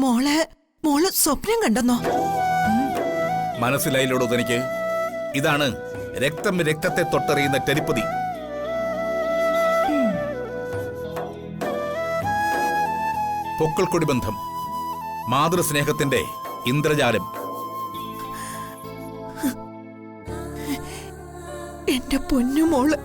മോള് മോള് സ്വപ്നം കണ്ടെന്നോ? മനസ്സിലായില്ലോടോ തനിക്ക്? ഇതാണ് രക്തം രക്തത്തെ തൊട്ടറിയുന്ന ടെലിപ്പതി. പൊക്കിൾക്കൊടി ബന്ധം, മാതൃസ്നേഹത്തിന്റെ ഇന്ദ്രജാലം. എന്റെ പൊന്നുമോള്.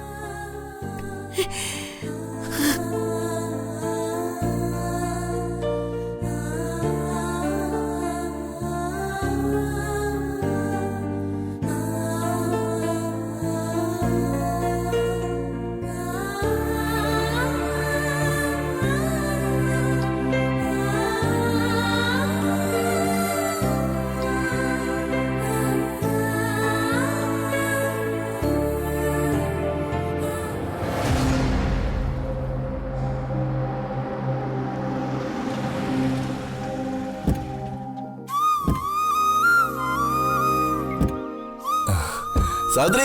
സാവിത്രി,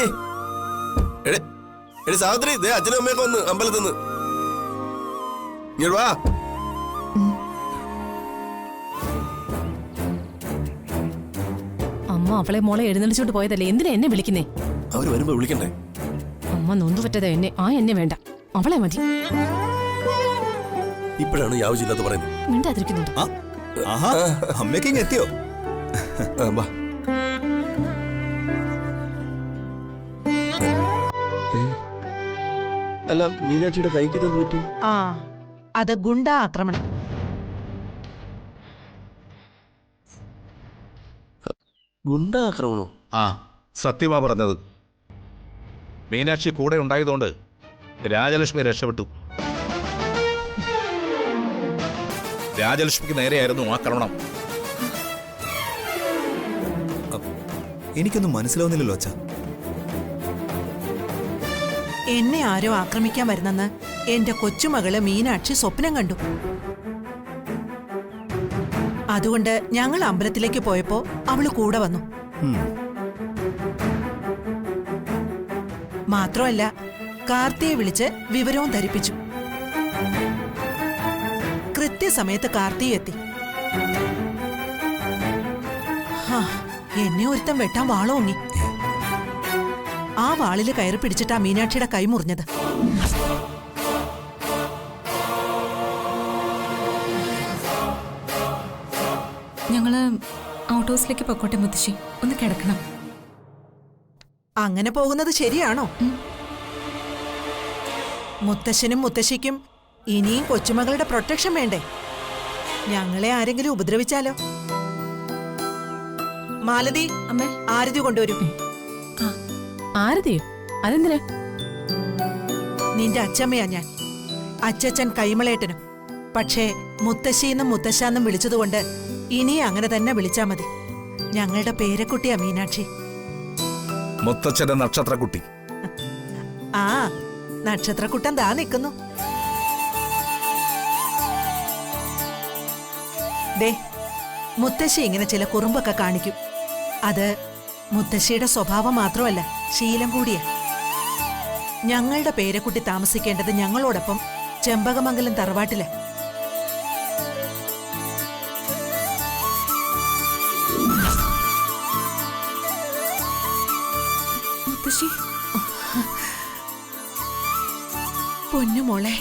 എടി സാവിത്രി, ദേ അച്ഛനും അമ്മയൊക്കെ വന്ന് അമ്പലത്തിന്ന്. ഇങ്ങോട്ട് വാ. അമ്മ അവളെ മോളെ എഴുന്നള്ളിച്ചോട്ട് പോയതല്ലേ, എന്തിനാ എന്നെ വിളിക്കുന്നേ? അവര് വരുമ്പോ വിളിക്കണ്ടേ? അമ്മ നൊന്തു പറ്റതാ എന്നെ വേണ്ട, അവളെ മതി. ഇപ്പോഴാണ് ആവശ്യമില്ലാത്ത പറയുന്നത്. മിണ്ടാതിരിക്കുന്നുണ്ട്. അമ്മയ്ക്ക് എത്തിയോ? വാ. അല്ല, മീനാക്ഷിയുടെ കൈക്ക് ഇത് പറ്റി? അത് ഗുണ്ടാ ആക്രമണം. ഗുണ്ടാ ആക്രമണോ? സത്യമാ പറഞ്ഞത്. മീനാക്ഷി കൂടെ ഉണ്ടായതുകൊണ്ട് രാജലക്ഷ്മി രക്ഷപ്പെട്ടു. രാജലക്ഷ്മിക്ക് നേരെയായിരുന്നു ആക്രമണം. എനിക്കൊന്നും മനസ്സിലാവുന്നില്ലല്ലോ അച്ഛാ. എന്നെ ആരോ ആക്രമിക്കാൻ വരുന്നെന്ന് എന്റെ കൊച്ചുമകള് മീനാക്ഷി സ്വപ്നം കണ്ടു. അതുകൊണ്ട് ഞങ്ങൾ അമ്പലത്തിലേക്ക് പോയപ്പോ അവള് കൂടെ വന്നു. മാത്രമല്ല, കാർത്തിയെ വിളിച്ച് വിവരവും ധരിപ്പിച്ചു. കൃത്യസമയത്ത് കാർത്തി എത്തി. എന്നെ ഒരുത്തം വെട്ടാൻ വാളോങ്ങി. ആ വാളില് കയറി പിടിച്ചിട്ടാ മീനാക്ഷിയുടെ കൈ മുറിഞ്ഞത്. ഞങ്ങള് ഔട്ട് ഹൗസിലേക്ക് പൊക്കോട്ടെ മുത്തശ്ശി, ഒന്ന് കിടക്കണം. അങ്ങനെ പോകുന്നത് ശരിയാണോ? മുത്തശ്ശനും മുത്തശ്ശിക്കും ഇനിയും കൊച്ചുമകളുടെ പ്രൊട്ടക്ഷൻ വേണ്ടേ? ഞങ്ങളെ ആരെങ്കിലും ഉപദ്രവിച്ചാലോ? മാലതി, അമ്മേ, ആരതി കൊണ്ടുവരൂ. ആരതിയോ? അതെന്തിനാ? നിന്റെ അച്ഛമ്മയാ ഞാൻ. അച്ഛച്ചൻ കൈമളേട്ടനും. പക്ഷേ മുത്തശ്ശിന്നും മുത്തശ്ശാന്നും വിളിച്ചതുകൊണ്ട് ഇനി അങ്ങനെ തന്നെ വിളിച്ചാ മതി. ഞങ്ങളുടെ പേരക്കുട്ടിയാ മീനാക്ഷി. മുത്തച്ഛന്റെ നക്ഷത്രക്കുട്ടി. നക്ഷത്രക്കുട്ടൻ ദാ നിൽക്കുന്നു. ദേ, മുത്തശ്ശി ഇങ്ങനെ ചില കുറുമ്പൊക്കെ കാണിക്കും. അത് മുത്തശ്ശിയുടെ സ്വഭാവം മാത്രമല്ല, ശീലം കൂടിയാ. ഞങ്ങളുടെ പേരക്കുട്ടി താമസിക്കേണ്ടത് ഞങ്ങളോടൊപ്പം ചെമ്പകമംഗലം തറവാട്ടില. മുത്തശ്ശി, പൊന്നുമോളെ.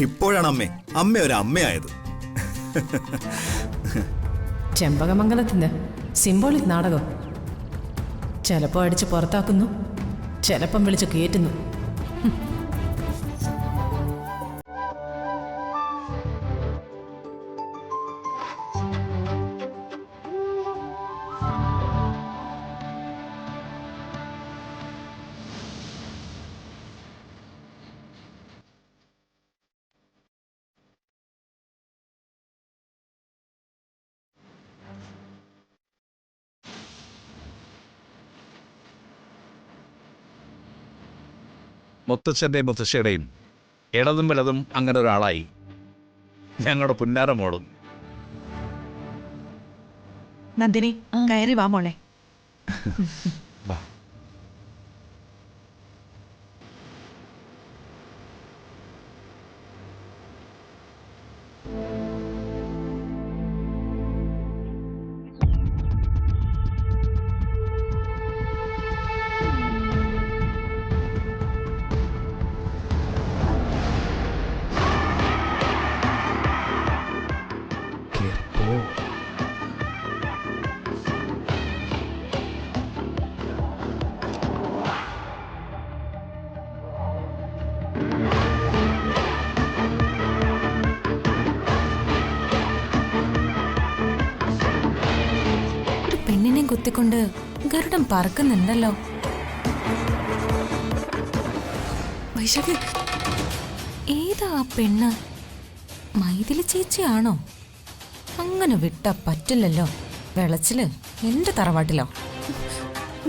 ഇപ്പോഴാണ് അമ്മ ഒരു അമ്മയായത്. ചെമ്പകമംഗലത്തിന്റെ സിംബോളിക് നാടകം. ചിലപ്പോ അടിച്ച് പുറത്താക്കുന്നു, ചിലപ്പം വിളിച്ച് കയറ്റുന്നു. മുത്തച്ഛൻ്റെയും മുത്തശ്ശയുടെയും ഇടതും വലതും അങ്ങനെ ഒരാളായി ഞങ്ങളുടെ പുന്നാര മോളും. നന്ദിനി കയറി വാ മോളെ. പെണ്ണിനെ കുത്തിക്കൊണ്ട് ഗരുഡൻ പറക്കുന്നുണ്ടല്ലോ. വൈശാഖി, ഏതാ ആ പെണ്ണ്? മൈഥിലി ചേച്ചിയാണോ? അങ്ങനെ വിട്ടാ പറ്റില്ലല്ലോ. വെളച്ചില് എന്റെ തറവാട്ടിലോ?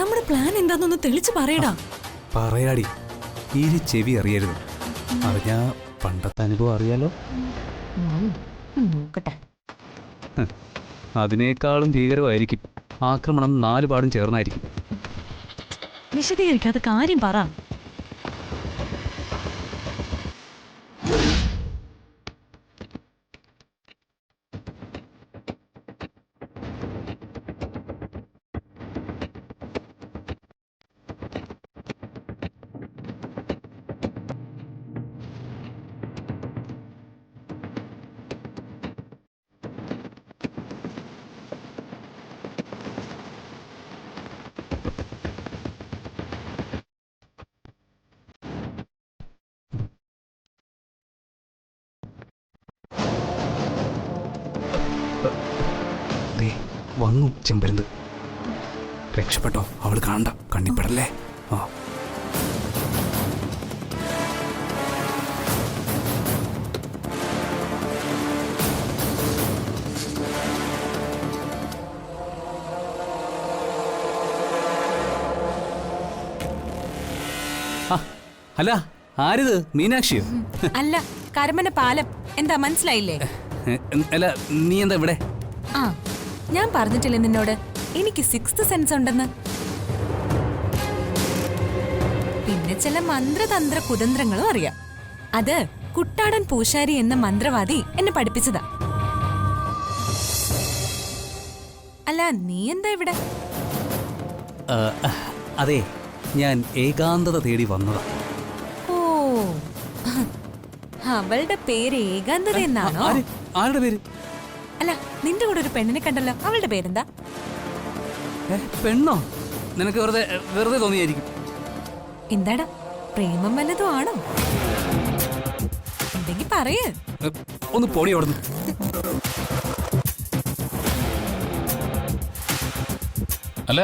നമ്മുടെ പ്ലാൻ എന്താന്നൊന്ന് തെളിച്ച് പറയടാ. പറയാടി, ഈ ചെവി അറിയരുത്. അറിഞ്ഞാ പണ്ടത്തെ അനുഭവം അറിയാലോ. നോക്കട്ടെ. അതിനേക്കാളും ഭീകരമായിരിക്കും. ആക്രമണം 4 പാടും ചേർന്നായിരിക്കും. വിശദീകരിക്കാതെ കാര്യം പറ. വന്നു ചെമ്പരുന്ത്. രക്ഷപ്പെട്ടോ, അവള് കാണണ്ട, കണ്ണിപ്പെടല്ലേ. ആ അല്ല, ആരിത്? മീനാക്ഷിയോ? അല്ല, കരമന പാലം. എന്താ മനസ്സിലായില്ലേ? അല്ല, നീ എന്താ ഇവിടെ? ആ, ഞാൻ പറഞ്ഞിട്ടില്ലേ നിന്നോട് എനിക്ക് 6th സെൻസ് ഉണ്ടെന്ന്? പിന്നെ ചില മന്ത്രതന്ത്ര കുതന്ത്രങ്ങളും അറിയാം. അത് കുട്ടാടൻ പൂശാരി എന്ന മന്ത്രവാദി എന്നെ പഠിപ്പിച്ചതാ. അല്ല, നീ എന്താ ഇവിടെ? അതെ, ഞാൻ ഏകാന്തത തേടി വന്നതാ. ഓ, അവളുടെ പേര് ഏകാന്തത എന്നാണോ? ആരുടെ പേര്? അല്ല, നിന്റെ കൂടെ ഒരു പെണ്ണിനെ കണ്ടല്ലോ, അവളുടെ പേരെന്താ? പെണ്ണോ? നിനക്ക് വെറുതെ തോന്നിയായിരിക്കും. എന്താടാ, പ്രേമം വല്ലതും ആണോ? എന്തെങ്കിൽ പറയേ. ഒന്ന് പൊടി അവിടുന്ന്. അല്ല,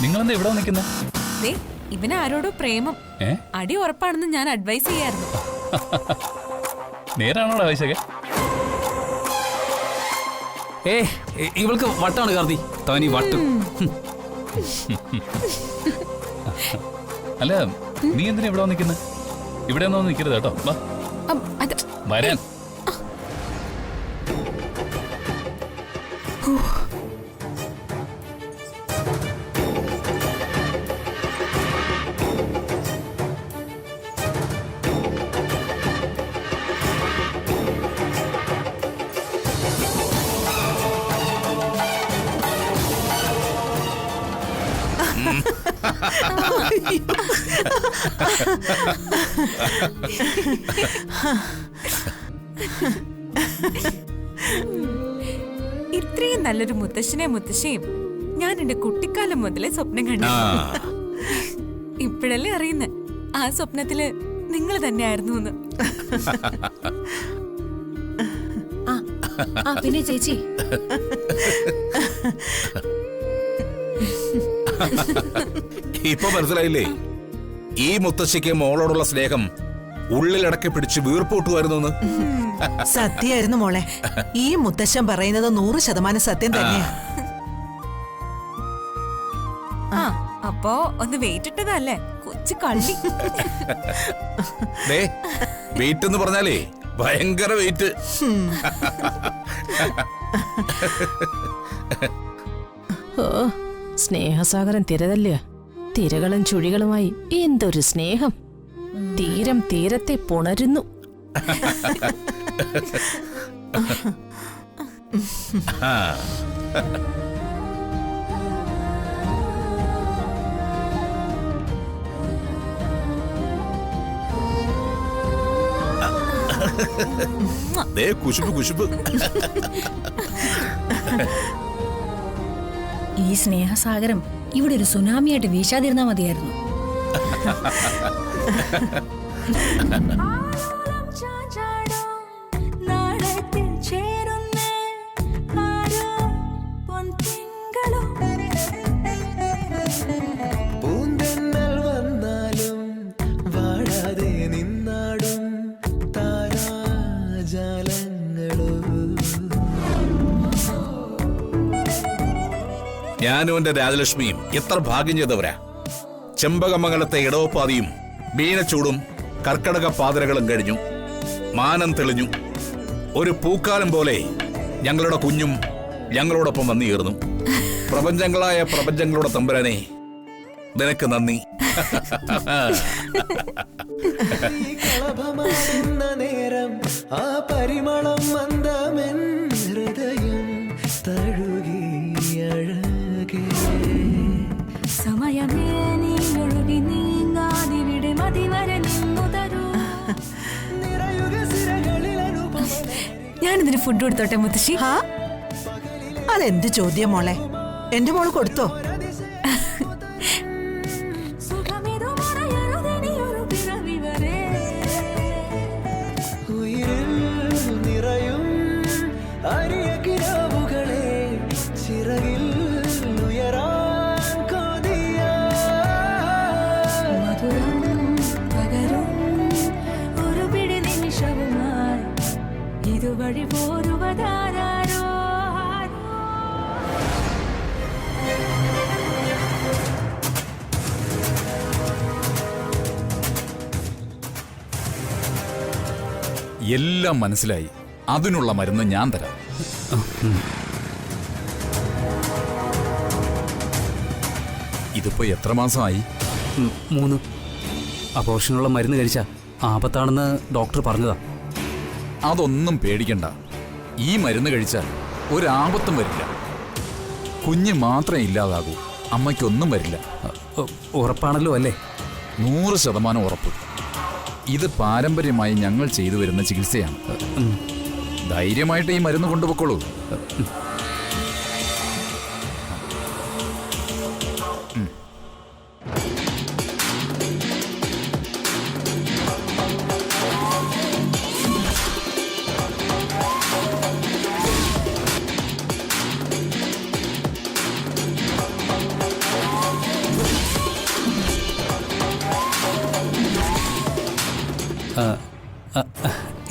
നിങ്ങളെന്താ ഇവിടെ നിൽക്കുന്നത്? ഇവന് ആരോടോ പ്രേമം. അടി ഉറപ്പാണെന്ന് ഞാൻ അഡ്വൈസ് ചെയ്യായിരുന്നു. നേരാണോടാ വൈശാഖേ? ഇവൾക്ക് വട്ടാണ് കാർത്തി. തനി വട്ട്. അല്ല, നീ എന്തിനാ ഇവിടെ നിൽക്കുന്നത്? ഇവിടെ ഒന്നും നിൽക്കരുത് കേട്ടോ. വരാൻ. ഇത്രയും നല്ലൊരു മുത്തശ്ശിയും ഞാൻ എന്റെ കുട്ടിക്കാലം മുതലേ സ്വപ്നം കണ്ടു. ഇപ്പോഴല്ലേ അറിയുന്ന ആ സ്വപ്നത്തില് നിങ്ങൾ തന്നെയായിരുന്നു എന്ന്. പിന്നെ ചേച്ചി, ഇപ്പൊ മനസ്സിലായില്ലേ? ഈ മുത്തശ്ശിക്ക് മോളോടുള്ള സ്നേഹം ഉള്ളിലടക്കി പിടിച്ച് വീർപ്പൂട്ടുമായിരുന്നു. സത്യായിരുന്നു മോളെ. ഈ മുത്തശ്ശൻ പറയുന്നത് 100% സത്യം തന്നെയാ. അപ്പോ ഒന്ന് വെയിറ്റ് ഇട്ടതല്ലേ കൊച്ചു കള്ളി. ദേ വെയിറ്റ് എന്ന് പറഞ്ഞാലേ ഭയങ്കര വെയിറ്റ്. ഓ സ്നേഹസാഗരം തിരതല്ല, തിരകളും ചുഴികളുമായി എന്തൊരു സ്നേഹം. തീരം തീരത്തെ പുണരുന്നു. ദേ കുശുമ്പ് കുശുമ്പ്. ഈ സ്നേഹസാഗരം ഇവിടെ ഒരു സുനാമിയായിട്ട് വീശാതിരുന്നാ മതിയായിരുന്നു. ഞാനും എന്റെ രാജലക്ഷ്മിയും എത്ര ഭാഗ്യം ചെയ്തവരാ. ചെമ്പകമംഗലത്തെ ഇടവപ്പാതിയും മീനച്ചൂടും കർക്കടക പാതിരകളും കഴിഞ്ഞു. മാനം തെളിഞ്ഞു. ഒരു പൂക്കാലം പോലെ ഞങ്ങളുടെ കുഞ്ഞും ഞങ്ങളോടൊപ്പം വന്നു ചേർന്നു. പ്രപഞ്ചങ്ങളായ പ്രപഞ്ചങ്ങളുടെ തമ്പുരാനെ, നിനക്ക് നന്ദി. നേരം ആ പരിമളം മന്ദമെൻ ഹൃദയം തഴുകി അഴകേ. സമയമേ നീ ഒഴുകി നീങ്ങാതിവിടെ മതിവരെ നിന്നു തരൂ. ഞാനിതിന് ഫുഡ് കൊടുത്തോട്ടെ മുത്തശ്ശി? ഹാ, അതെന്ത് ചോദ്യം മോളെ. എന്റെ മോള് കൊടുത്തോ? വഴി പോരുവതാരോ. എല്ലാം മനസ്സിലായി. അതിനുള്ള മരുന്ന് ഞാൻ തരാം. ഇതിപ്പോ എത്ര മാസമായി? 3. അപോഷനുള്ള മരുന്ന് കഴിച്ചാ ആപത്താണെന്ന് ഡോക്ടർ പറഞ്ഞതാ. അതൊന്നും പേടിക്കണ്ട. ഈ മരുന്ന് കഴിച്ചാൽ ഒരാപത്തും വരില്ല. കുഞ്ഞ് മാത്രമേ ഇല്ലാതാകൂ, അമ്മയ്ക്കൊന്നും വരില്ല. ഉറപ്പാണല്ലോ അല്ലേ? 100% ഉറപ്പ്. ഇത് പാരമ്പര്യമായി ഞങ്ങൾ ചെയ്തു വരുന്ന ചികിത്സയാണ്. ധൈര്യമായിട്ട് ഈ മരുന്ന് കൊണ്ടുപോയിക്കോളൂ.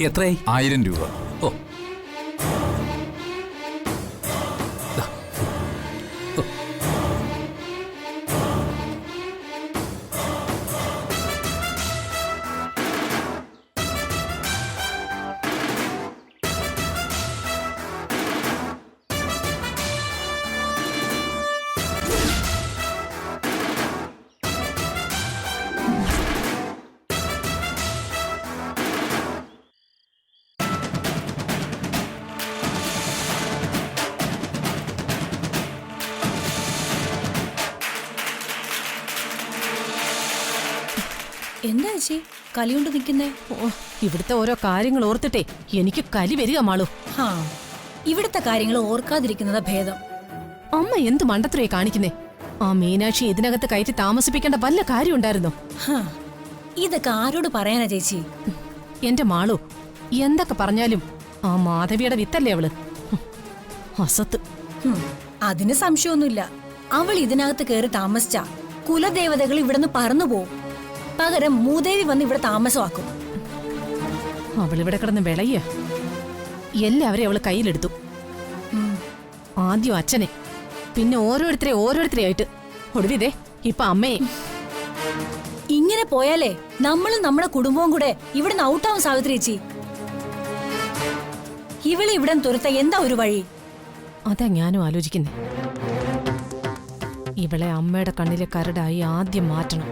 എത്രയായി? 1000 രൂപ. ഓ, എന്താ ചേച്ചി കലിയുണ്ട് നിൽക്കുന്നേ? ഓ, ഇവിടുത്തെ ഓരോ കാര്യങ്ങൾ ഓർത്തിട്ടേ എനിക്ക് കലി വരിക മാളു. ഹാ, ഇവിടുത്തെ കാര്യങ്ങൾ ഓർക്കാതിരിക്കുന്നതാ ഭേദം. അമ്മ എന്ത് മണ്ടത്രയെ കാണിക്കുന്നേ? ആ മീനാക്ഷി ഇതിനകത്ത് കയറ്റി താമസിപ്പിക്കേണ്ട വല്ല കാര്യം ഉണ്ടായിരുന്നോ? ഹാ, ഇതൊക്കെ ആരോട് പറയാനാ ചേച്ചി? എന്റെ മാളു, എന്തൊക്കെ പറഞ്ഞാലും ആ മാധവിയുടെ വിത്തല്ലേ അവള്. അസത്ത്. അതിന് സംശയമൊന്നുമില്ല. അവൾ ഇതിനകത്ത് കയറി താമസിച്ച കുലദേവതകൾ ഇവിടുന്ന് പറന്നു പോവും. പകരം മൂദേവി വന്ന് ഇവിടെ താമസമാക്കും. അവളിവിടെ കിടന്ന് വിളയ്യ. എല്ലാവരെയും അവള് കയ്യിലെടുത്തു. ആദ്യം അച്ഛനെ, പിന്നെ ഓരോരുത്തരെയായിട്ട്. ഒടുവിതേ ഇപ്പൊ അമ്മേ ഇങ്ങനെ പോയാലേ നമ്മളും നമ്മുടെ കുടുംബവും കൂടെ ഇവിടുന്ന് ഔട്ടാവും സാവിത്രി ചേച്ചി. ഇവളെ ഇവിടെ തുരത്ത എന്താ ഒരു വഴി? അതാ ഞാനും ആലോചിക്കുന്നേ. ഇവളെ അമ്മയുടെ കണ്ണിലെ കരടായി ആദ്യം മാറ്റണം.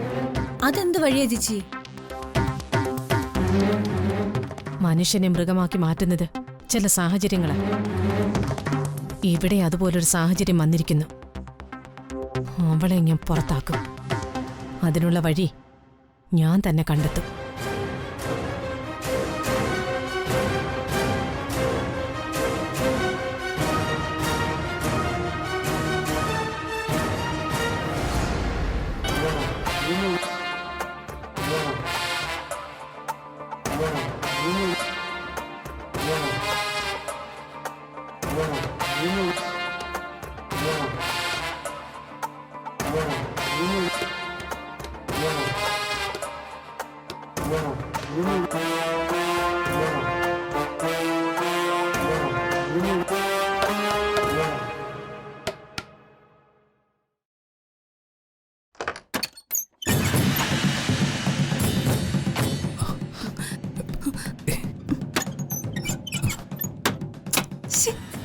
അതെന്ത് വഴിയാ ചേച്ചി? മനുഷ്യനെ മൃഗമാക്കി മാറ്റുന്നത് ചില സാഹചര്യങ്ങളാണ്. ഇവിടെ അതുപോലൊരു സാഹചര്യം വന്നിരിക്കുന്നു. അവളെ ഞാൻ പുറത്താക്കും. അതിനുള്ള വഴി ഞാൻ തന്നെ കണ്ടെത്തും.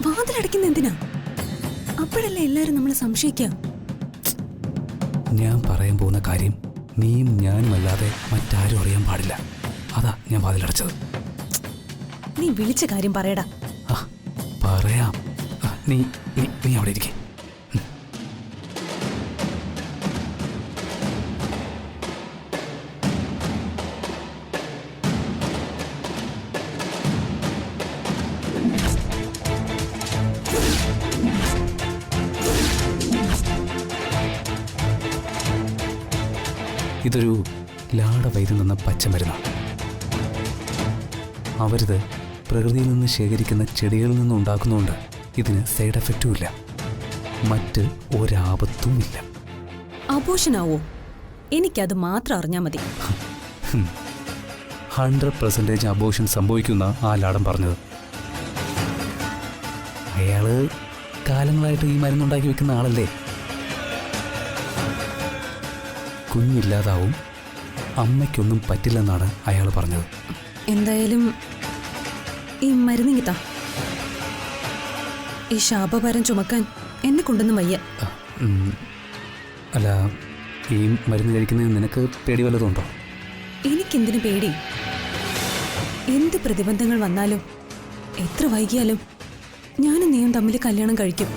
വാതിലടയ്ക്കുന്ന എന്തിനാ? അപ്പോഴല്ലേ എല്ലാരും നമ്മളെ സംശയിക്കാം. ഞാൻ പറയാൻ പോകുന്ന കാര്യം നീയും ഞാനും അല്ലാതെ മറ്റാരും അറിയാൻ പാടില്ല. അതാ ഞാൻ വാതിലടച്ചത്. നീ വിളിച്ച കാര്യം പറയടാ. പറയാം. നീ നീ നീ അവിടെ ഇരിക്കേ. ഇതൊരു ലാട വൈദ്യ നിന്ന പച്ചമരുന്നാണ്. അവരിത് പ്രകൃതിയിൽ നിന്ന് ശേഖരിക്കുന്ന ചെടികളിൽ നിന്ന് ഉണ്ടാക്കുന്നതുകൊണ്ട് ഇതിന് സൈഡ് എഫക്റ്റും ഇല്ല, മറ്റ് ഒരാപത്തും ഇല്ല. അബോഷനാവോ? എനിക്കത് മാത്രം അറിഞ്ഞാൽ മതി. 100% അബോഷൻ സംഭവിക്കുന്ന ആ ലാടൻ പറഞ്ഞത്. അയാള് കാലങ്ങളായിട്ട് ഈ മരുന്നുണ്ടാക്കി വെക്കുന്ന ആളല്ലേ. കുഞ്ഞില്ലാതാവും, അമ്മയ്ക്കൊന്നും പറ്റില്ലെന്നാണ് അയാൾ പറഞ്ഞത്. എന്തായാലും ഈ മരുന്നിങ്ങിത്താ. ഈ ശാപഭാരം ചുമക്കാൻ എന്നെ കൊണ്ടൊന്നും വയ്യ. അല്ല, ഈ മരുന്ന് കഴിക്കുന്നതിന് നിനക്ക് പേടി വല്ലതുണ്ടോ? എനിക്കെന്തിനു പേടി? എന്ത് പ്രതിബന്ധങ്ങൾ വന്നാലും എത്ര വൈകിയാലും ഞാനും നീയും തമ്മിൽ കല്യാണം കഴിക്കും.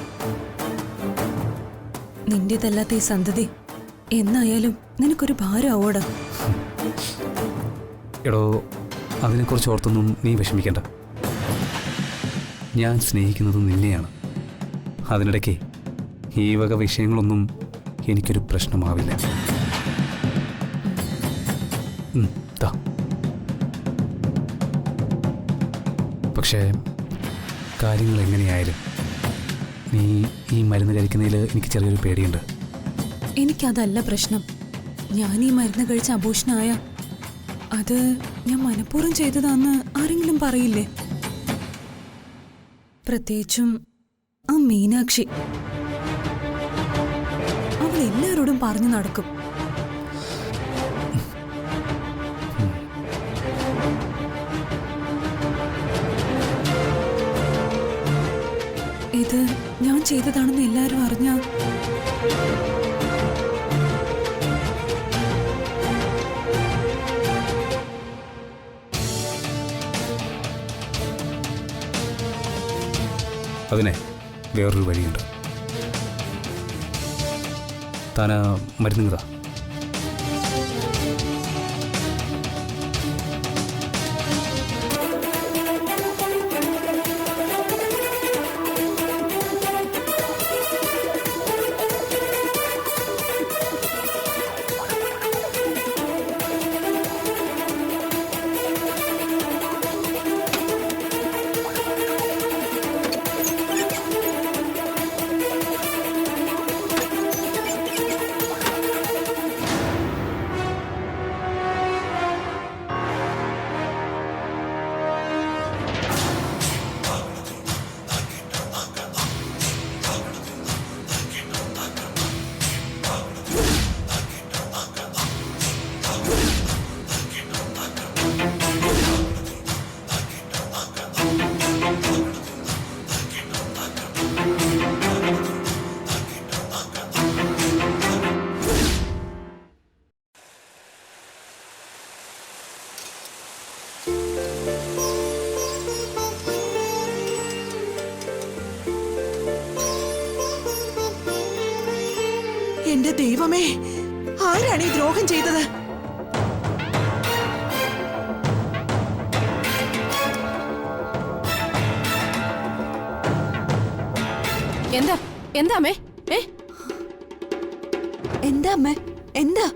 നിന്റേതല്ലാത്ത ഈ സന്തതി എന്നായാലും നിനക്കൊരു ഭാരം ആവോടാ. എടോ, അതിനെക്കുറിച്ച് ഓർത്തൊന്നും നീ വിഷമിക്കണ്ട. ഞാൻ സ്നേഹിക്കുന്നത് നിന്നെയാണ്. അതിനിടയ്ക്ക് ഈ വക വിഷയങ്ങളൊന്നും എനിക്കൊരു പ്രശ്നമാവില്ല. പക്ഷേ കാര്യങ്ങൾ എങ്ങനെയായാലും നീ ഈ മരുന്ന് കഴിക്കുന്നതിൽ എനിക്ക് ചെറിയൊരു പേടിയുണ്ട്. എനിക്കതല്ല പ്രശ്നം. ഞാൻ ഈ മരുന്ന് കഴിച്ച അബോഷനായ അത് ഞാൻ മനഃപൂർവ്വം ചെയ്തതാന്ന് ആരെങ്കിലും പറയില്ലേ? പ്രത്യേകിച്ചും ആ മീനാക്ഷി. അവൾ എല്ലാവരോടും പറഞ്ഞു നടക്കും. ഇത് ഞാൻ ചെയ്തതാണെന്ന് എല്ലാവരും അറിഞ്ഞ അതിനെ വേറൊരു വഴിയുണ്ട്. താൻ മരുന്നുകതാ. എന്റെ ദൈവമേ, ആരാണ് ഈ ദ്രോഹം ചെയ്തത്? എന്താ എന്താ അമ്മേ? എന്താ അമ്മേ? എന്താ?